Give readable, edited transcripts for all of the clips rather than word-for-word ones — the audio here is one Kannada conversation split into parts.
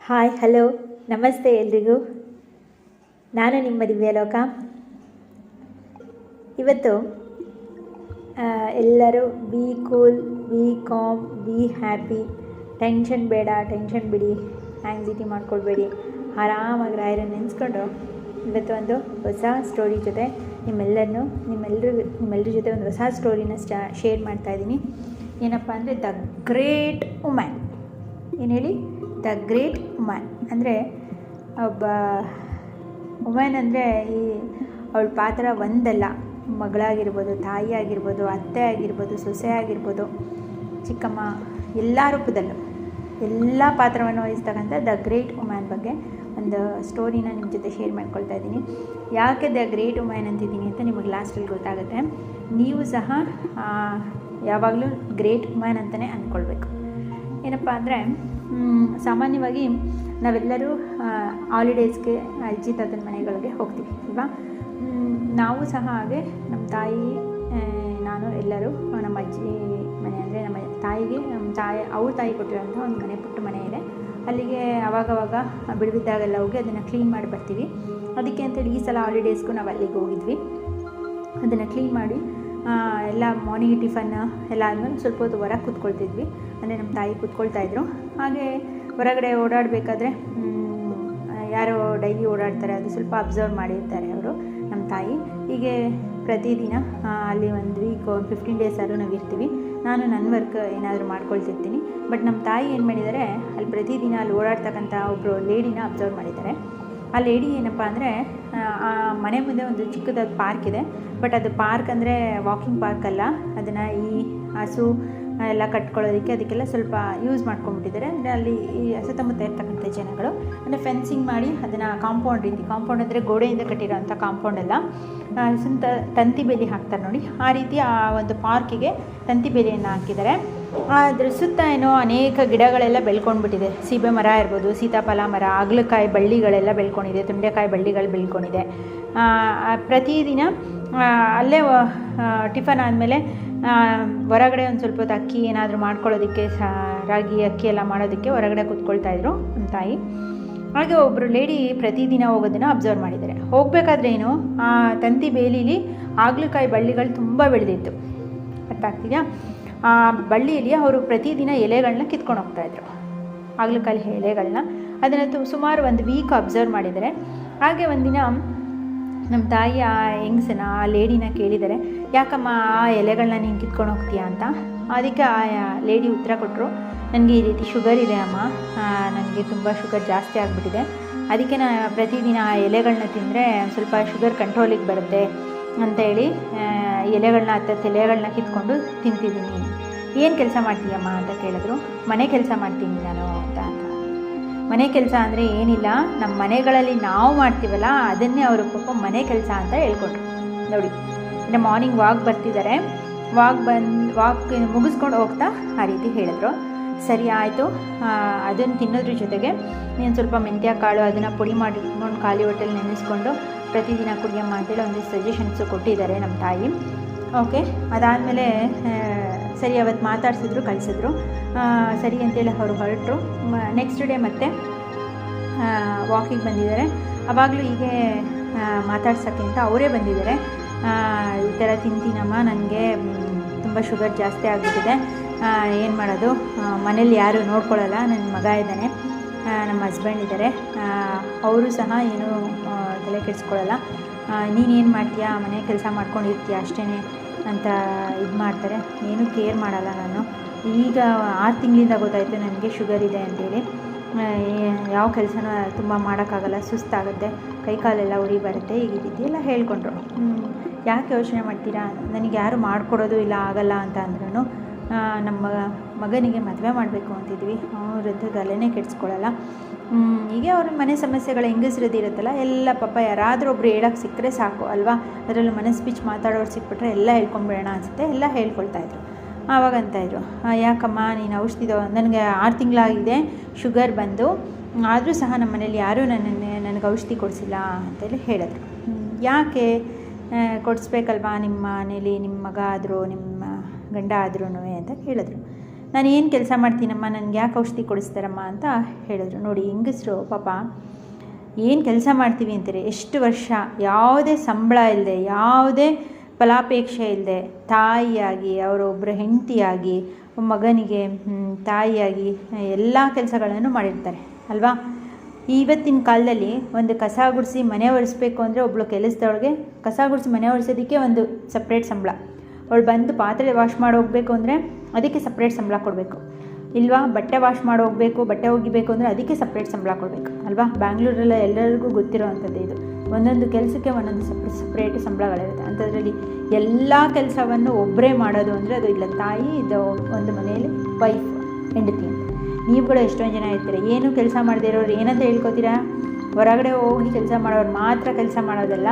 ಹಾಯ್ ಹಲೋ ನಮಸ್ತೆ ಎಲ್ರಿಗೂ. ನಾನು ನಿಮ್ಮ ದಿವ್ಯಲೋಕ. ಇವತ್ತು ಎಲ್ಲರೂ B cool, B com, be happy. Tension ಬೇಡ, ಟೆನ್ಷನ್ ಬಿಡಿ, ಆ್ಯಂಗ್ಸೈಟಿ ಮಾಡ್ಕೊಳ್ಬೇಡಿ. ಆರಾಮಾಗಿ ರಾಯರನ್ನು ನೆನೆಸ್ಕೊಂಡು ಇವತ್ತು ಒಂದು ಹೊಸ ಸ್ಟೋರಿ ಜೊತೆ ನಿಮ್ಮೆಲ್ಲರ ಜೊತೆ ಒಂದು ಹೊಸ ಸ್ಟೋರಿನ ಶೇರ್ ಮಾಡ್ತಾಯಿದ್ದೀನಿ. ಏನಪ್ಪ ಅಂದರೆ ದ ಗ್ರೇಟ್ ವುಮನ್. ಏನು ಹೇಳಿ? ದ ಗ್ರೇಟ್ ವುಮನ್ ಅಂದರೆ ಒಬ್ಬ ವುಮನ್ ಅಂದರೆ ಅವಳ ಪಾತ್ರ ಒಂದಲ್ಲ. ಮಗಳಾಗಿರ್ಬೋದು, ತಾಯಿ ಆಗಿರ್ಬೋದು, ಅತ್ತೆ ಆಗಿರ್ಬೋದು, ಸೊಸೆ ಆಗಿರ್ಬೋದು, ಚಿಕ್ಕಮ್ಮ, ಎಲ್ಲ ರೂಪದಲ್ಲೂ ಎಲ್ಲ ಪಾತ್ರವನ್ನು ವಹಿಸ್ತಕ್ಕಂಥ ದ ಗ್ರೇಟ್ ವುಮನ್ ಬಗ್ಗೆ ಒಂದು ಸ್ಟೋರಿನ ನಿಮ್ಮ ಜೊತೆ ಶೇರ್ ಮಾಡ್ಕೊಳ್ತಾ ಇದ್ದೀನಿ. ಯಾಕೆ ದ ಗ್ರೇಟ್ ವುಮನ್ ಅಂತಿದ್ದೀನಿ ಅಂತ ನಿಮಗೆ ಲಾಸ್ಟಲ್ಲಿ ಗೊತ್ತಾಗುತ್ತೆ. ನೀವು ಸಹ ಯಾವಾಗಲೂ ಗ್ರೇಟ್ ವುಮನ್ ಅಂತಲೇ ಅಂದ್ಕೊಳ್ಬೇಕು. ಏನಪ್ಪ ಅಂದರೆ ಸಾಮಾನ್ಯವಾಗಿ ನಾವೆಲ್ಲರೂ ಹಾಲಿಡೇಸ್ಗೆ ಅಜ್ಜಿ ತಾತನ ಮನೆಗಳಿಗೆ ಹೋಗ್ತೀವಿ ಅಲ್ವಾ. ನಾವು ಸಹ ಹಾಗೆ ನಮ್ಮ ತಾಯಿ, ನಾನು ಎಲ್ಲರೂ ನಮ್ಮ ಅಜ್ಜಿ ಮನೆ ಅಂದರೆ ನಮ್ಮ ತಾಯಿಗೆ ಅವ್ರ ತಾಯಿ ಕೊಟ್ಟಿರೋಂಥ ಒಂದು ಮನೆ, ಪುಟ್ಟ ಮನೆ ಇದೆ. ಅಲ್ಲಿಗೆ ಆವಾಗವಾಗ ಬಿಡುವಿದ್ದಾಗೆಲ್ಲ ಹೋಗಿ ಅದನ್ನು ಕ್ಲೀನ್ ಮಾಡಿ ಬರ್ತೀವಿ. ಅದಕ್ಕೆ ಅಂತೇಳಿ ಈ ಸಲ ಹಾಲಿಡೇಸ್ಗೂ ನಾವು ಅಲ್ಲಿಗೆ ಹೋಗಿದ್ವಿ. ಅದನ್ನು ಕ್ಲೀನ್ ಮಾಡಿ ಎಲ್ಲ ಮಾರ್ನಿಂಗ್ ಟಿಫನ್ ಎಲ್ಲ ಆದಮೇಲೆ ಸ್ವಲ್ಪ ಹೊತ್ತು ಹೊರಗೆ ಕೂತ್ಕೊಳ್ತಿದ್ವಿ. ಅಂದರೆ ನಮ್ಮ ತಾಯಿ ಕೂತ್ಕೊಳ್ತಾಯಿದ್ರು. ಹಾಗೆ ಹೊರಗಡೆ ಓಡಾಡಬೇಕಾದ್ರೆ ಯಾರೋ ಡೈಲಿ ಓಡಾಡ್ತಾರೆ, ಅದು ಸ್ವಲ್ಪ ಅಬ್ಸರ್ವ್ ಮಾಡಿರ್ತಾರೆ ಅವರು, ನಮ್ಮ ತಾಯಿ. ಹೀಗೆ ಪ್ರತಿದಿನ ಅಲ್ಲಿ ಒಂದು ವೀಕ್ 15 ಡೇಸ್ ಆದರೂ ನಾವು ಇರ್ತೀವಿ. ನಾನು ನನ್ನ ವರ್ಕ್ ಏನಾದರೂ ಮಾಡ್ಕೊಳ್ತಿರ್ತೀನಿ. ಬಟ್ ನಮ್ಮ ತಾಯಿ ಏನು ಮಾಡಿದ್ದಾರೆ, ಅಲ್ಲಿ ಪ್ರತಿದಿನ ಅಲ್ಲಿ ಓಡಾಡ್ತಕ್ಕಂಥ ಒಬ್ಬರು ಲೇಡಿನ ಅಬ್ಸರ್ವ್ ಮಾಡಿದ್ದಾರೆ. ಆ ಲೇಡಿ ಏನಪ್ಪ ಅಂದರೆ ಆ ಮನೆ ಮುಂದೆ ಒಂದು ಚಿಕ್ಕದಾದ ಪಾರ್ಕ್ ಇದೆ. ಬಟ್ ಅದು ಪಾರ್ಕ್ ಅಂದರೆ ವಾಕಿಂಗ್ ಪಾರ್ಕ್ ಅಲ್ಲ. ಅದನ್ನು ಈ ಹಸು ಎಲ್ಲ ಕಟ್ಕೊಳ್ಳೋದಕ್ಕೆ ಅದಕ್ಕೆಲ್ಲ ಸ್ವಲ್ಪ ಯೂಸ್ ಮಾಡ್ಕೊಂಡ್ಬಿಟ್ಟಿದ್ದಾರೆ. ಅಂದರೆ ಅಲ್ಲಿ ಈ ಸುತ್ತಮುತ್ತ ಇರ್ತಕ್ಕಂಥ ಜನಗಳು ಅಂದರೆ ಫೆನ್ಸಿಂಗ್ ಮಾಡಿ ಅದನ್ನು ಕಾಂಪೌಂಡ್ ರೀತಿ, ಕಾಂಪೌಂಡ್ ಅಂದರೆ ಗೋಡೆಯಿಂದ ಕಟ್ಟಿರೋಂಥ ಕಾಂಪೌಂಡ್ ಎಲ್ಲ ತಂತಿ ಬೇಲಿ ಹಾಕ್ತಾರೆ ನೋಡಿ, ಆ ರೀತಿ ಆ ಒಂದು ಪಾರ್ಕಿಗೆ ತಂತಿ ಬೇಲಿಯನ್ನು ಹಾಕಿದ್ದಾರೆ. ಅದ್ರ ಸುತ್ತ ಏನೋ ಅನೇಕ ಗಿಡಗಳೆಲ್ಲ ಬೆಳ್ಕೊಂಡ್ಬಿಟ್ಟಿದೆ. ಸೀಬೆ ಮರ ಇರ್ಬೋದು, ಸೀತಾಫಲ ಮರ, ಹಾಗಲಕಾಯಿ ಬಳ್ಳಿಗಳೆಲ್ಲ ಬೆಳ್ಕೊಂಡಿದೆ, ತೊಂಡೆಕಾಯಿ ಬಳ್ಳಿಗಳು ಬೆಳ್ಕೊಂಡಿದೆ. ಪ್ರತಿದಿನ ಅಲ್ಲೇ ಟಿಫನ್ ಆದಮೇಲೆ ಹೊರಗಡೆ ಒಂದು ಸ್ವಲ್ಪ ಹೊತ್ತು ಅಕ್ಕಿ ಏನಾದರೂ ಮಾಡ್ಕೊಳ್ಳೋದಕ್ಕೆ, ರಾಗಿ ಅಕ್ಕಿ ಎಲ್ಲ ಮಾಡೋದಕ್ಕೆ ಹೊರಗಡೆ ಕೂತ್ಕೊಳ್ತಾಯಿದ್ರು ನಮ್ಮ ತಾಯಿ. ಹಾಗೆ ಒಬ್ಬರು ಲೇಡಿ ಪ್ರತಿದಿನ ಹೋಗೋದನ್ನು ಅಬ್ಸರ್ವ್ ಮಾಡಿದ್ದಾರೆ. ಹೋಗಬೇಕಾದ್ರೆ ಏನು, ಆ ತಂತಿ ಬೇಲಿಲಿ ಹಾಗಲಕಾಯಿ ಬಳ್ಳಿಗಳು ತುಂಬ ಬೆಳೆದಿತ್ತು. ಅರ್ಥ ಆಗ್ತಿದೆಯಾ? ಆ ಬಳ್ಳಿಯಲ್ಲಿ ಅವರು ಪ್ರತಿದಿನ ಎಲೆಗಳನ್ನ ಕಿತ್ಕೊಂಡು ಹೋಗ್ತಾಯಿದ್ರು, ಹಾಗಲಕಾಯಿ ಎಲೆಗಳನ್ನ. ಅದನ್ನು ಸುಮಾರು ಒಂದು ವೀಕ್ ಅಬ್ಸರ್ವ್ ಮಾಡಿದ್ದಾರೆ. ಹಾಗೆ ಒಂದಿನ ನಮ್ಮ ತಾಯಿ ಆ ಹೆಂಗಸನ, ಆ ಲೇಡಿನ ಕೇಳಿದ್ದಾರೆ, ಯಾಕಮ್ಮ ಆ ಎಲೆಗಳನ್ನ ನೀನು ಕಿತ್ಕೊಂಡು ಹೋಗ್ತೀಯಾ ಅಂತ. ಅದಕ್ಕೆ ಆ ಲೇಡಿ ಉತ್ತರ ಕೊಟ್ಟರು, ನನಗೆ ಈ ರೀತಿ ಶುಗರ್ ಇದೆ ಅಮ್ಮ, ನನಗೆ ತುಂಬ ಶುಗರ್ ಜಾಸ್ತಿ ಆಗಿಬಿಟ್ಟಿದೆ. ಅದಕ್ಕೆ ನಾನು ಪ್ರತಿದಿನ ಆ ಎಲೆಗಳನ್ನ ತಿಂದರೆ ಸ್ವಲ್ಪ ಶುಗರ್ ಕಂಟ್ರೋಲಿಗೆ ಬರುತ್ತೆ ಅಂತ ಹೇಳಿ ಎಲೆಗಳನ್ನ, ಎಲೆಗಳನ್ನ ಕಿತ್ಕೊಂಡು ತಿಂತಿದ್ದೀನಿ. ಏನು ಕೆಲಸ ಮಾಡ್ತೀಯಮ್ಮ ಅಂತ ಕೇಳಿದ್ರು. ಮನೆ ಕೆಲಸ ಮಾಡ್ತೀನಿ ನಾನು ಅಂತ. ಮನೆ ಕೆಲಸ ಅಂದರೆ ಏನಿಲ್ಲ, ನಮ್ಮ ಮನೆಗಳಲ್ಲಿ ನಾವು ಮಾಡ್ತೀವಲ್ಲ ಅದನ್ನೇ ಅವರು ಪಾಪ ಮನೆ ಕೆಲಸ ಅಂತ ಹೇಳ್ಕೊಂಡ್ರು ನೋಡಿ. ಇನ್ನು ಮಾರ್ನಿಂಗ್ ವಾಕ್ ಬರ್ತಿದ್ದಾರೆ, ವಾಕ್ ಮುಗಿಸ್ಕೊಂಡು ಹೋಗ್ತಾ ಆ ರೀತಿ ಹೇಳಿದ್ರು. ಸರಿ ಆಯಿತು, ಅದನ್ನು ತಿನ್ನೋದ್ರ ಜೊತೆಗೆ ನೀನು ಸ್ವಲ್ಪ ಮೆಂತ್ಯ ಕಾಳು ಅದನ್ನು ಪುಡಿ ಮಾಡಿಟ್ಕೊಂಡು ಖಾಲಿ ಹೊಟ್ಟೆಲಿ ನೆನೆಸ್ಕೊಂಡು ಪ್ರತಿದಿನ ಕುಡಿಯಮ್ಮ ಅಂತೇಳಿ ಒಂದಿಷ್ಟು ಸಜೆಷನ್ಸು ಕೊಟ್ಟಿದ್ದಾರೆ ನಮ್ಮ ತಾಯಿ. ಓಕೆ, ಅದಾದಮೇಲೆ ಸರಿ ಅವತ್ತು ಮಾತಾಡಿಸಿದ್ರು, ಕಳಿಸಿದ್ರು. ಸರಿ ಅಂತೇಳಿ ಅವರು ಹೊರಟರು. ನೆಕ್ಸ್ಟ್ ಡೇ ಮತ್ತೆ ವಾಕಿಂಗ್ ಬಂದಿದ್ದಾರೆ. ಆವಾಗಲೂ ಹೀಗೆ ಮಾತಾಡ್ಸೋಕ್ಕೆ ಅಂತ ಅವರೇ ಬಂದಿದ್ದಾರೆ. ಈ ಥರ ತಿಂತೀನಮ್ಮ, ನನಗೆ ತುಂಬ ಶುಗರ್ ಜಾಸ್ತಿ ಆಗಿಬಿಟ್ಟಿದೆ, ಏನು ಮಾಡೋದು, ಮನೇಲಿ ಯಾರೂ ನೋಡ್ಕೊಳ್ಳಲ್ಲ, ನನ್ನ ಮಗ ಇದ್ದಾನೆ, ನಮ್ಮ ಹಸ್ಬೆಂಡ್ ಇದ್ದಾರೆ, ಅವರು ಸಹ ಏನೂ ತಲೆ ಕೆಡಿಸ್ಕೊಳ್ಳಲ್ಲ, ನೀನೇನು ಮಾಡ್ತೀಯಾ, ಮನೆ ಕೆಲಸ ಮಾಡ್ಕೊಂಡಿರ್ತೀಯ ಅಷ್ಟೇ ಅಂತ ಇದು ಮಾಡ್ತಾರೆ, ಏನೂ ಕೇರ್ ಮಾಡಲ್ಲ. ನಾನು ಈಗ 6 ತಿಂಗಳಿಂದ ಗೊತ್ತಾಯಿತು ನನಗೆ ಶುಗರ್ ಇದೆ ಅಂತೇಳಿ. ಯಾವ ಕೆಲಸನ ತುಂಬ ಮಾಡೋಕ್ಕಾಗಲ್ಲ, ಸುಸ್ತಾಗುತ್ತೆ, ಕೈಕಾಲೆಲ್ಲ ಉರಿ ಬರುತ್ತೆ, ಈ ರೀತಿ ಎಲ್ಲ ಹೇಳ್ಕೊಂಡ್ರು. ಯಾಕೆ ಯೋಚನೆ ಮಾಡ್ತೀರಾ, ನನಗೆ ಯಾರು ಮಾಡಿಕೊಡೋದು ಇಲ್ಲ, ಆಗಲ್ಲ ಅಂತ ಅಂದ್ರೂ ನಮ್ಮ ಮಗನಿಗೆ ಮದುವೆ ಮಾಡಬೇಕು ಅಂತಿದ್ವಿ, ಅವ್ರದ್ದು ತಲೆನೇ ಕೆಡಿಸ್ಕೊಳ್ಳಲ್ಲ. ಹೀಗೆ ಅವ್ರ ಮನೆ ಸಮಸ್ಯೆಗಳು ಹೆಂಗಸ್ರದ್ದು ಇರುತ್ತಲ್ಲ ಎಲ್ಲ ಪಾಪ ಯಾರಾದರೂ ಒಬ್ರು ಹೇಳೋಕ್ಕೆ ಸಿಕ್ಕರೆ ಸಾಕು ಅಲ್ವಾ. ಅದರಲ್ಲೂ ಮನೆ ಸ್ಪೀಚ್ ಮಾತಾಡೋರು ಸಿಕ್ಬಿಟ್ರೆ ಎಲ್ಲ ಹೇಳ್ಕೊಂಬಿಡೋಣ ಅನಿಸುತ್ತೆ, ಎಲ್ಲ ಹೇಳ್ಕೊಳ್ತಾಯಿದ್ರು. ಆವಾಗ ಅಂತಾಯಿದ್ರು, ಯಾಕಮ್ಮ ನೀನು ಔಷಧಿದು, ನನಗೆ 6 ತಿಂಗಳಾಗಿದೆ ಶುಗರ್ ಬಂದು, ಆದರೂ ಸಹ ನಮ್ಮ ಮನೇಲಿ ಯಾರೂ ನನಗೆ ಔಷಧಿ ಕೊಡಿಸಿಲ್ಲ ಅಂತೇಳಿ ಹೇಳಿದ್ರು. ಯಾಕೆ ಕೊಡಿಸ್ಬೇಕಲ್ವಾ ನಿಮ್ಮ ಮನೇಲಿ, ನಿಮ್ಮ ಮಗ ಆದರೂ ನಿಮ್ಮ ಗಂಡ ಆದ್ರೂ ಅಂತ ಕೇಳಿದ್ರು. ನಾನು ಏನು ಕೆಲಸ ಮಾಡ್ತೀನಮ್ಮ, ನನಗೆ ಯಾಕೆ ಔಷಧಿ ಕೊಡಿಸ್ತಾರಮ್ಮ ಅಂತ ಹೇಳಿದ್ರು. ನೋಡಿ ಹೆಂಗಸರು ಪಾಪ ಏನು ಕೆಲಸ ಮಾಡ್ತೀವಿ ಅಂತಾರೆ, ಎಷ್ಟು ವರ್ಷ ಯಾವುದೇ ಸಂಬಳ ಇಲ್ಲದೆ, ಯಾವುದೇ ಫಲಾಪೇಕ್ಷೆ ಇಲ್ಲದೆ ತಾಯಿಯಾಗಿ, ಅವರೊಬ್ಬರ ಹೆಂಡತಿಯಾಗಿ, ಮಗನಿಗೆ ತಾಯಿಯಾಗಿ ಎಲ್ಲ ಕೆಲಸಗಳನ್ನು ಮಾಡಿರ್ತಾರೆ ಅಲ್ವಾ. ಇವತ್ತಿನ ಕಾಲದಲ್ಲಿ ಒಂದು ಕಸ ಗುಡಿಸಿ ಮನೆ ಒರೆಸ್ಬೇಕು ಅಂದರೆ ಒಬ್ಬಳು ಕೆಲಸದೊಳಗೆ ಕಸ ಗುಡಿಸಿ ಮನೆ ಒರೆಸೋದಕ್ಕೆ ಒಂದು ಸಪ್ರೇಟ್ ಸಂಬಳ, ಅವಳು ಬಂದು ಪಾತ್ರೆ ವಾಶ್ ಮಾಡಿ ಹೋಗಬೇಕು ಅಂದರೆ ಅದಕ್ಕೆ ಸಪ್ರೇಟ್ ಸಂಬಳ ಕೊಡಬೇಕು ಇಲ್ವಾ. ಬಟ್ಟೆ ವಾಶ್ ಮಾಡಿ ಹೋಗಬೇಕು, ಬಟ್ಟೆ ಒಗಿಬೇಕು ಅಂದರೆ ಅದಕ್ಕೆ ಸಪ್ರೇಟ್ ಸಂಬಳ ಕೊಡಬೇಕು ಅಲ್ವಾ. ಬ್ಯಾಂಗ್ಳೂರಲ್ಲ ಎಲ್ಲರಿಗೂ ಗೊತ್ತಿರೋ ಅಂಥದ್ದು ಇದು. ಒಂದೊಂದು ಕೆಲಸಕ್ಕೆ ಒಂದೊಂದು ಸಪ್ರೇಟ್ ಸಂಬಳಗಳಿರುತ್ತೆ. ಅಂಥದ್ರಲ್ಲಿ ಎಲ್ಲ ಕೆಲಸವನ್ನು ಒಬ್ಬರೇ ಮಾಡೋದು ಅಂದರೆ ಅದು ಇಲ್ಲ ತಾಯಿ, ಇದು ಒಂದು ಮನೆಯಲ್ಲಿ ವೈಫ್, ಹೆಂಡತಿ ಅಂತ. ನೀವುಗಳು ಎಷ್ಟೊಂದು ಜನ ಇರ್ತೀರ, ಏನು ಕೆಲಸ ಮಾಡದೇ ಇರೋರು ಏನಂತ ಹೇಳ್ಕೊತೀರಾ, ಹೊರಗಡೆ ಹೋಗಿ ಕೆಲಸ ಮಾಡೋರು ಮಾತ್ರ ಕೆಲಸ ಮಾಡೋದಲ್ಲ,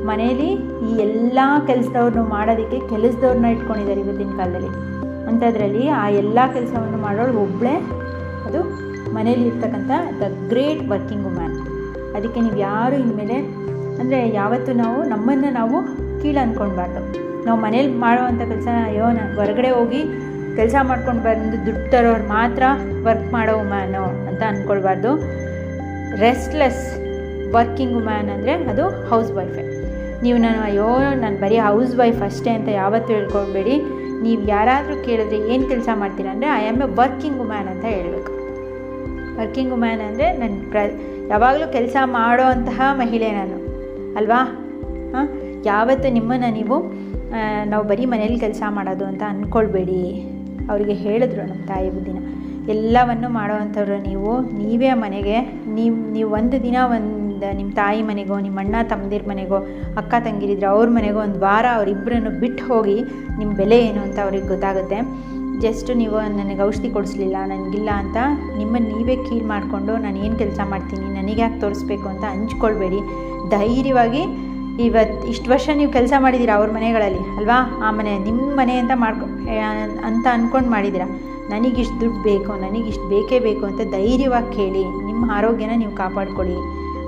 ಮನೇಲಿ ಈ ಎಲ್ಲ ಕೆಲಸದವ್ರನ್ನ ಮಾಡೋದಕ್ಕೆ ಕೆಲಸದವ್ರನ್ನ ಇಟ್ಕೊಂಡಿದ್ದಾರೆ ಇವತ್ತಿನ ಕಾಲದಲ್ಲಿ. ಅಂಥದ್ರಲ್ಲಿ ಆ ಎಲ್ಲ ಕೆಲಸವನ್ನು ಮಾಡೋಳು ಒಬ್ಬಳೇ, ಅದು ಮನೇಲಿ ಇರ್ತಕ್ಕಂಥ ದ ಗ್ರೇಟ್ ವರ್ಕಿಂಗ್ ವುಮೆನ್. ಅದಕ್ಕೆ ನೀವು ಯಾರು ಇನ್ಮೇಲೆ ಅಂದರೆ ಯಾವತ್ತೂ ನಮ್ಮನ್ನು ನಾವು ಕೀಳು ಅಂದ್ಕೊಳ್ಬಾರ್ದು. ನಾವು ಮನೇಲಿ ಮಾಡೋವಂಥ ಕೆಲಸ ಅಯ್ಯೋ ನಾನು ಹೊರಗಡೆ ಹೋಗಿ ಕೆಲಸ ಮಾಡ್ಕೊಂಡು ಬಂದು ದುಡ್ಡು ತರೋರು ಮಾತ್ರ ವರ್ಕ್ ಮಾಡೋ ವುಮ್ಯಾನು ಅಂತ ಅಂದ್ಕೊಳ್ಬಾರ್ದು. ರೆಸ್ಟ್ಲೆಸ್ ವರ್ಕಿಂಗ್ ವುಮ್ಯಾನ್ ಅಂದರೆ ಅದು ಹೌಸ್ ವೈಫೇ. ನೀವು ನಾನು ಬರೀ ಹೌಸ್ ವೈಫ್ ಅಷ್ಟೇ ಅಂತ ಯಾವತ್ತೂ ಹೇಳ್ಕೊಳ್ಬೇಡಿ. ನೀವು ಯಾರಾದರೂ ಕೇಳಿದ್ರೆ ಏನು ಕೆಲಸ ಮಾಡ್ತೀರಾ ಅಂದರೆ I am A working woman ಅಂತ ಹೇಳಬೇಕು. ವರ್ಕಿಂಗ್ ವುಮ್ಯಾನ್ ಅಂದರೆ ನಾನು ಯಾವಾಗಲೂ ಕೆಲಸ ಮಾಡೋ ಅಂತಹ ಮಹಿಳೆ ನಾನು ಅಲ್ವಾ. ಯಾವತ್ತೂ ನಿಮ್ಮನ್ನು ನಾವು ಬರೀ ಮನೇಲಿ ಕೆಲಸ ಮಾಡೋದು ಅಂತ ಅಂದ್ಕೊಳ್ಬೇಡಿ. ಅವರಿಗೆ ಹೇಳಿದ್ರು ನಮ್ಮ ತಾಯಿ ಬುದ್ಧಿನ, ಎಲ್ಲವನ್ನು ಮಾಡೋವಂಥವ್ರು ನೀವೇ ಮನೆಗೆ ನೀವು ಒಂದು ದಿನ ನಿಮ್ಮ ತಾಯಿ ಮನೆಗೋ, ನಿಮ್ಮ ಅಣ್ಣ ತಮ್ಮದಿರ ಮನೆಗೋ, ಅಕ್ಕ ತಂಗಿರಿದ್ರೆ ಅವ್ರ ಮನೆಗೋ ಒಂದು ವಾರ ಅವರಿಬ್ಬರನ್ನು ಬಿಟ್ಟು ಹೋಗಿ ನಿಮ್ಮ ಬೆಲೆ ಏನು ಅಂತ ಅವ್ರಿಗೆ ಗೊತ್ತಾಗುತ್ತೆ. ಜಸ್ಟ್ ನೀವು ನನಗೆ ಔಷಧಿ ಕೊಡಿಸ್ಲಿಲ್ಲ, ನನಗಿಲ್ಲ ಅಂತ ನಿಮ್ಮನ್ನು ನೀವೇ ಕೀಳು ಮಾಡಿಕೊಂಡು ನಾನು ಏನು ಕೆಲಸ ಮಾಡ್ತೀನಿ, ನನಗೆ ಯಾಕೆ ತೋರಿಸ್ಬೇಕು ಅಂತ ಹಂಚ್ಕೊಳ್ಬೇಡಿ. ಧೈರ್ಯವಾಗಿ ಇಷ್ಟು ವರ್ಷ ನೀವು ಕೆಲಸ ಮಾಡಿದ್ದೀರಾ ಅವ್ರ ಮನೆಗಳಲ್ಲಿ ಅಲ್ವಾ, ಆ ಮನೆ ನಿಮ್ಮ ಮನೆ ಅಂತ ಅಂದ್ಕೊಂಡು ಮಾಡಿದ್ದೀರಾ. ನನಗಿಷ್ಟು ದುಡ್ಡು ಬೇಕು, ನನಗಿಷ್ಟು ಬೇಕೇ ಬೇಕು ಅಂತ ಧೈರ್ಯವಾಗಿ ಕೇಳಿ, ನಿಮ್ಮ ಆರೋಗ್ಯನ ನೀವು ಕಾಪಾಡ್ಕೊಳ್ಳಿ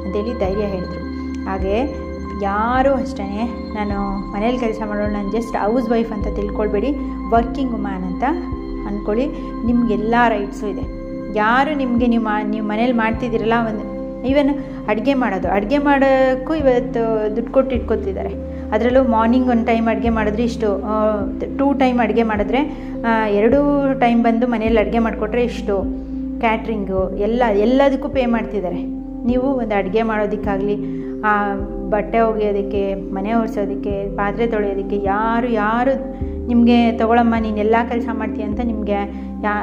ಅಂತೇಳಿ ಧೈರ್ಯ ಹೇಳಿದ್ರು. ಹಾಗೆ ಯಾರೂ ಅಷ್ಟೇ ನಾನು ಮನೇಲಿ ಕೆಲಸ ಮಾಡೋಳು, ನಾನು ಜಸ್ಟ್ ಹೌಸ್ ವೈಫ್ ಅಂತ ತಿಳ್ಕೊಳ್ಬೇಡಿ, ವರ್ಕಿಂಗ್ ವುಮ್ಯಾನ್ ಅಂತ ಅಂದ್ಕೊಳ್ಳಿ. ನಿಮಗೆಲ್ಲ ರೈಟ್ಸು ಇದೆ. ಯಾರು ನಿಮಗೆ ನೀವು ಮನೇಲಿ ಮಾಡ್ತಿದ್ದೀರಲ್ಲ, ಈವನ್ ಅಡುಗೆ ಮಾಡೋಕ್ಕೂ ಇವತ್ತು ದುಡ್ಡು ಕೊಟ್ಟು ಇಟ್ಕೊತಿದ್ದಾರೆ. ಅದರಲ್ಲೂ ಮಾರ್ನಿಂಗ್ ಒಂದು ಟೈಮ್ ಅಡುಗೆ ಮಾಡಿದ್ರೆ ಇಷ್ಟು, 2 ಟೈಮ್ ಅಡುಗೆ ಮಾಡಿದ್ರೆ 2 ಟೈಮ್ ಬಂದು ಮನೇಲಿ ಅಡುಗೆ ಮಾಡಿಕೊಟ್ರೆ ಇಷ್ಟು, ಕ್ಯಾಟ್ರಿಂಗು ಎಲ್ಲದಕ್ಕೂ ಪೇ ಮಾಡ್ತಿದ್ದಾರೆ. ನೀವು ಒಂದು ಅಡುಗೆ ಮಾಡೋದಕ್ಕಾಗಲಿ, ಬಟ್ಟೆ ಒಗೆಯೋದಕ್ಕೆ, ಮನೆ ಒರೆಸೋದಕ್ಕೆ, ಪಾತ್ರೆ ತೊಳೆಯೋದಕ್ಕೆ ಯಾರು ನಿಮಗೆ ತೊಗೊಳಮ್ಮ ನೀನು ಎಲ್ಲ ಕೆಲಸ ಮಾಡ್ತೀಯ ಅಂತ ನಿಮಗೆ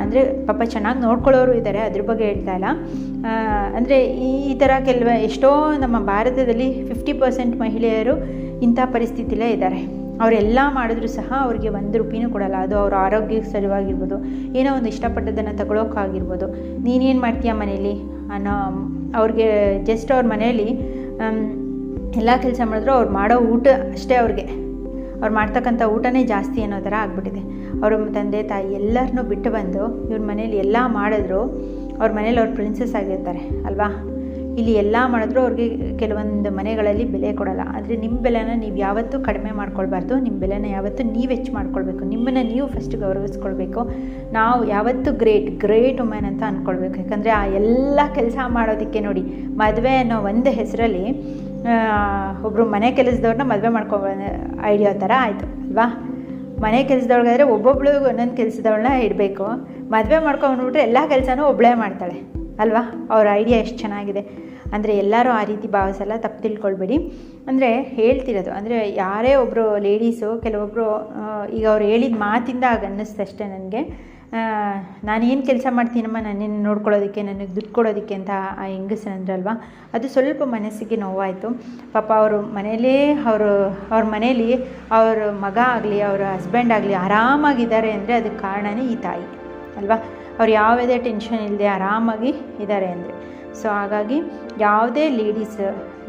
ಅಂದರೆ ಪಾಪ ಚೆನ್ನಾಗಿ ನೋಡ್ಕೊಳ್ಳೋರು ಇದ್ದಾರೆ, ಅದ್ರ ಬಗ್ಗೆ ಹೇಳ್ತಾ ಇಲ್ಲ. ಅಂದರೆ ಈ ಥರ ಎಷ್ಟೋ ನಮ್ಮ ಭಾರತದಲ್ಲಿ 50% ಮಹಿಳೆಯರು ಇಂಥ ಪರಿಸ್ಥಿತಿಲೇ ಇದ್ದಾರೆ. ಅವರೆಲ್ಲ ಮಾಡಿದ್ರೂ ಸಹ ಅವ್ರಿಗೆ 1 ರೂಪಾಯಿನೂ ಕೊಡಲ್ಲ. ಅದು ಅವ್ರ ಆರೋಗ್ಯಕ್ಕೆ ಸರಿಯಾಗಿರ್ಬೋದು, ಏನೋ ಒಂದು ಇಷ್ಟಪಟ್ಟದ್ದನ್ನು ತಗೊಳ್ಳೋಕ್ಕಾಗಿರ್ಬೋದು. ನೀನೇನು ಮಾಡ್ತೀಯ ಮನೇಲಿ ಅನ್ನೋ ಅವ್ರಿಗೆ ಜಸ್ಟ್ ಅವ್ರ ಮನೇಲಿ ಎಲ್ಲ ಕೆಲಸ ಮಾಡಿದ್ರು ಅವ್ರು ಮಾಡೋ ಊಟ ಅಷ್ಟೇ, ಅವ್ರು ಮಾಡ್ತಕ್ಕಂಥ ಊಟನೇ ಜಾಸ್ತಿ ಅನ್ನೋ ಥರ ಆಗ್ಬಿಟ್ಟಿದೆ. ಅವ್ರ ತಂದೆ ತಾಯಿ ಎಲ್ಲರನ್ನೂ ಬಿಟ್ಟು ಬಂದು ಇವ್ರ ಮನೇಲಿ ಎಲ್ಲ ಮಾಡಿದ್ರು ಅವ್ರ ಮನೇಲಿ ಅವ್ರು ಪ್ರಿನ್ಸೆಸ್ ಆಗಿರ್ತಾರೆ ಅಲ್ವಾ. ಇಲ್ಲಿ ಎಲ್ಲ ಮಾಡಿದ್ರು ಅವ್ರಿಗೆ ಕೆಲವೊಂದು ಮನೆಗಳಲ್ಲಿ ಬೆಲೆ ಕೊಡಲ್ಲ. ಆದರೆ ನಿಮ್ಮ ಬೆಲೆನ ನೀವು ಯಾವತ್ತೂ ಕಡಿಮೆ ಮಾಡ್ಕೊಳ್ಬಾರ್ದು. ನಿಮ್ಮ ಬೆಲೆನ ಯಾವತ್ತೂ ನೀವು ಹೆಚ್ಚು ಮಾಡ್ಕೊಳ್ಬೇಕು. ನಿಮ್ಮನ್ನು ನೀವು ಫಸ್ಟ್ ಗೌರವಿಸ್ಕೊಳ್ಬೇಕು. ನಾವು ಯಾವತ್ತೂ ಗ್ರೇಟ್ ವುಮೆನ್ ಅಂತ ಅಂದ್ಕೊಳ್ಬೇಕು. ಯಾಕಂದರೆ ಆ ಎಲ್ಲ ಕೆಲಸ ಮಾಡೋದಕ್ಕೆ ನೋಡಿ, ಮದುವೆ ಅನ್ನೋ ಒಂದು ಹೆಸರಲ್ಲಿ ಒಬ್ಬರು ಮನೆ ಕೆಲಸದವ್ರನ್ನ ಮದುವೆ ಐಡಿಯೋ ಥರ ಆಯಿತು ಅಲ್ವಾ. ಮನೆ ಕೆಲಸದೊಳಗಾದರೆ ಒಬ್ಬೊಬ್ಳು ಒಂದೊಂದು ಕೆಲಸದವಳನ್ನ ಇಡಬೇಕು. ಮದುವೆ ಮಾಡ್ಕೊಂಡ್ಬಿಟ್ರೆ ಎಲ್ಲ ಕೆಲಸನೂ ಒಬ್ಬಳೇ ಮಾಡ್ತಾಳೆ ಅಲ್ವಾ. ಅವ್ರ ಐಡಿಯಾ ಎಷ್ಟು ಚೆನ್ನಾಗಿದೆ ಅಂದರೆ ಎಲ್ಲರೂ ಆ ರೀತಿ ಭಾವಿಸಲ್ಲ, ತಪ್ಪು ತಿಳ್ಕೊಳ್ಬೇಡಿ. ಅಂದರೆ ಹೇಳ್ತಿರೋದು ಅಂದರೆ ಯಾರೇ ಒಬ್ಬರು ಲೇಡೀಸು ಕೆಲವೊಬ್ಬರು ಈಗ ಅವ್ರು ಹೇಳಿದ ಮಾತಿಂದ ಆಗ ಅನ್ನಿಸ್ತು ಅಷ್ಟೇ ನನಗೆ. ನಾನೇನು ಕೆಲಸ ಮಾಡ್ತೀನಮ್ಮ ನನ್ನನ್ನು ನೋಡ್ಕೊಳ್ಳೋದಕ್ಕೆ, ನನಗೆ ದುಡ್ಡು ಕೊಡೋದಕ್ಕೆ ಅಂತ ಆ ಹೆಂಗಸರಂದ್ರಲ್ವ, ಅದು ಸ್ವಲ್ಪ ಮನಸ್ಸಿಗೆ ನೋವಾಯಿತು. ಪಾಪ ಅವರು ಅವ್ರ ಮನೇಲಿ ಅವ್ರ ಮಗ ಆಗಲಿ ಅವ್ರ ಹಸ್ಬೆಂಡ್ ಆಗಲಿ ಆರಾಮಾಗಿದ್ದಾರೆ ಅಂದರೆ ಅದಕ್ಕೆ ಕಾರಣವೇ ಈ ತಾಯಿ ಅಲ್ವಾ. ಅವ್ರು ಯಾವುದೇ ಟೆನ್ಷನ್ ಇಲ್ಲದೆ ಆರಾಮಾಗಿ ಇದ್ದಾರೆ ಅಂದರೆ. ಸೊ ಹಾಗಾಗಿ ಯಾವುದೇ ಲೇಡೀಸ್,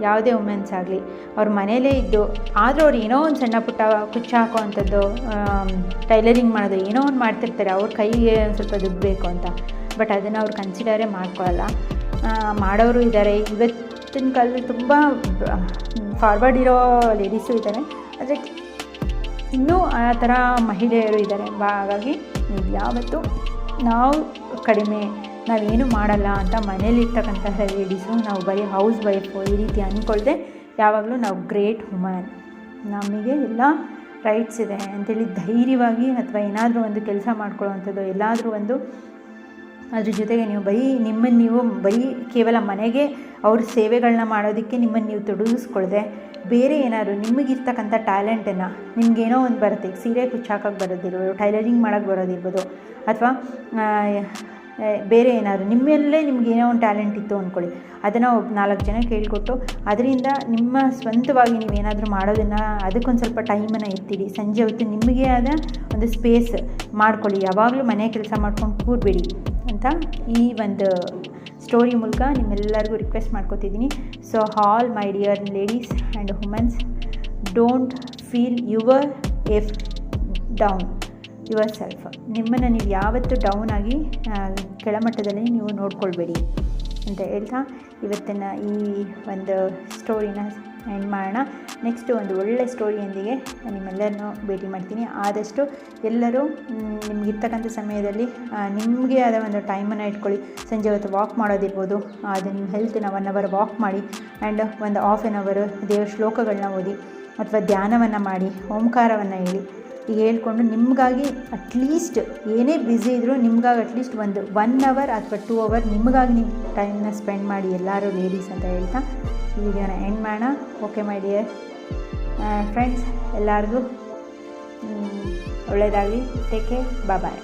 ಯಾವುದೇ ವುಮೆನ್ಸ್ ಆಗಲಿ ಅವ್ರ ಮನೇಲೇ ಇದ್ದು ಆದರೂ ಅವ್ರು ಏನೋ ಒಂದು ಸಣ್ಣ ಪುಟ್ಟ ಕುಚ್ಚ ಹಾಕೋವಂಥದ್ದು, ಟೈಲರಿಂಗ್ ಮಾಡೋದು, ಏನೋ ಒಂದು ಮಾಡ್ತಿರ್ತಾರೆ. ಅವ್ರ ಕೈಗೆ ಒಂದು ಸ್ವಲ್ಪ ದುಡ್ಡು ಬೇಕು ಅಂತ, ಬಟ್ ಅದನ್ನು ಅವ್ರು ಕನ್ಸಿಡರೇ ಮಾಡ್ಕೊಳ್ಳಲ್ಲ. ಮಾಡೋರು ಇದ್ದಾರೆ. ಇವತ್ತಿನ ಕಾಲದಲ್ಲಿ ತುಂಬ ಫಾರ್ವರ್ಡ್ ಇರೋ ಲೇಡೀಸು ಇದ್ದಾರೆ, ಆದರೆ ಇನ್ನೂ ಆ ಥರ ಮಹಿಳೆಯರು ಇದ್ದಾರೆ. ಹಾಗಾಗಿ ನೀವು ಯಾವತ್ತೂ ನಾವು ಕಡಿಮೆ, ನಾವೇನು ಮಾಡಲ್ಲ ಅಂತ ಮನೇಲಿರ್ತಕ್ಕಂತಹ ಲೇಡೀಸು, ನಾವು ಬರೀ ಹೌಸ್ ವೈಫು ಈ ರೀತಿ ಅಂದ್ಕೊಳ್ದೆ ಯಾವಾಗಲೂ ನಾವು ಗ್ರೇಟ್ ವುಮನ್, ನಮಗೆ ಎಲ್ಲ ರೈಟ್ಸ್ ಇದೆ ಅಂಥೇಳಿ ಧೈರ್ಯವಾಗಿ ಅಥವಾ ಏನಾದರೂ ಒಂದು ಕೆಲಸ ಮಾಡ್ಕೊಳ್ಳೋವಂಥದ್ದು, ಎಲ್ಲಾದರೂ ಒಂದು ಅದ್ರ ಜೊತೆಗೆ ನೀವು ನೀವು ಬರೀ ಕೇವಲ ಮನೆಗೆ ಅವ್ರ ಸೇವೆಗಳನ್ನ ಮಾಡೋದಕ್ಕೆ ನಿಮ್ಮನ್ನು ನೀವು ತೊಡಗಿಸ್ಕೊಳ್ದೆ ಬೇರೆ ಏನಾದ್ರು ನಿಮಗಿರ್ತಕ್ಕಂಥ ಟ್ಯಾಲೆಂಟನ್ನು, ನಿಮಗೇನೋ ಒಂದು ಬರುತ್ತೆ, ಈಗ ಸೀರೆ ಕುಚ್ಚಾಕೋಕ್ಕೆ ಬರೋದಿರ್ಬೋದು, ಟೈಲರಿಂಗ್ ಮಾಡೋಕ್ಕೆ ಬರೋದಿರ್ಬೋದು, ಅಥವಾ ಬೇರೆ ಏನಾದರೂ ನಿಮ್ಮಲ್ಲೇ ನಿಮಗೇನೋ ಒಂದು ಟ್ಯಾಲೆಂಟ್ ಇತ್ತು ಅಂದ್ಕೊಳ್ಳಿ, ಅದನ್ನು 4 ಜನಕ್ಕೆ ಹೇಳ್ಕೊಟ್ಟು ಅದರಿಂದ ನಿಮ್ಮ ಸ್ವಂತವಾಗಿ ನೀವೇನಾದರೂ ಮಾಡೋದನ್ನು ಅದಕ್ಕೊಂದು ಸ್ವಲ್ಪ ಟೈಮನ್ನು ಎತ್ತಿಡಿ. ಸಂಜೆ ಹೊತ್ತು ನಿಮಗೆ ಆದ ಒಂದು ಸ್ಪೇಸ್ ಮಾಡ್ಕೊಳ್ಳಿ, ಯಾವಾಗಲೂ ಮನೆ ಕೆಲಸ ಮಾಡ್ಕೊಂಡು ಕೂರಬೇಡಿ ಅಂತ ಈ ಒಂದು ಸ್ಟೋರಿ ಮೂಲಕ ನಿಮ್ಮೆಲ್ಲರಿಗೂ ರಿಕ್ವೆಸ್ಟ್ ಮಾಡ್ಕೋತಿದ್ದೀನಿ. So all my dear ladies and womens, don't feel down yourself. ನಿಮ್ಮನ್ನು ನೀವು ಯಾವತ್ತೂ ಡೌನ್ ಆಗಿ ಕೆಳಮಟ್ಟದಲ್ಲಿ ನೀವು ನೋಡ್ಕೊಳ್ಬೇಡಿ ಅಂತ ಹೇಳ್ತಾ ಇವತ್ತಿನ ಈ ಒಂದು ಸ್ಟೋರಿನ ಎಂಡ್ ಮಾಡೋಣ. ನೆಕ್ಸ್ಟು ಒಂದು ಒಳ್ಳೆಯ ಸ್ಟೋರಿಯೊಂದಿಗೆ ನಿಮ್ಮೆಲ್ಲರನ್ನೂ ಭೇಟಿ ಮಾಡ್ತೀನಿ. ಆದಷ್ಟು ಎಲ್ಲರೂ ನಿಮಗಿರ್ತಕ್ಕಂಥ ಸಮಯದಲ್ಲಿ ನಿಮಗೆ ಆದ ಒಂದು ಟೈಮನ್ನು ಇಟ್ಕೊಳ್ಳಿ. ಸಂಜೆ ಹೊತ್ತು ವಾಕ್ ಮಾಡೋದಿರ್ಬೋದು, ಅದು ನಿಮ್ಮ ಹೆಲ್ತ್ನ 1 ಅವರ್ ವಾಕ್ ಮಾಡಿ ಆ್ಯಂಡ್ ಒಂದು ಹಾಫ್ ಆನ್ ಅವರ್ ದೇವ್ರ ಶ್ಲೋಕಗಳನ್ನ ಓದಿ ಅಥವಾ ಧ್ಯಾನವನ್ನು ಮಾಡಿ, ಓಂಕಾರವನ್ನು ಹೇಳಿ, ಈಗ ಹೇಳ್ಕೊಂಡು ನಿಮಗಾಗಿ ಅಟ್ಲೀಸ್ಟ್ ಏನೇ ಬ್ಯುಸಿ ಇದ್ದರೂ ನಿಮಗಾಗಿ ಅಟ್ಲೀಸ್ಟ್ 1 ಅವರ್ ಅಥವಾ 2 ಅವರ್ ನಿಮಗಾಗಿ ನೀವು ಟೈಮ್ನ ಸ್ಪೆಂಡ್ ಮಾಡಿ ಎಲ್ಲರೂ ಲೇಡೀಸ್ ಅಂತ ಹೇಳ್ತಾ ಈ ವಿಡಿಯೋನ ಎಂಡ್ ಮಾಡೋಣ. ಓಕೆ ಮೈ ಡಿಯರ್ ಫ್ರೆಂಡ್ಸ್, ಎಲ್ಲರಿಗೂ ಒಳ್ಳೆಯದಾಗಲಿ. ಟೇಕ್ ಕೇರ್, ಬಾಯ್.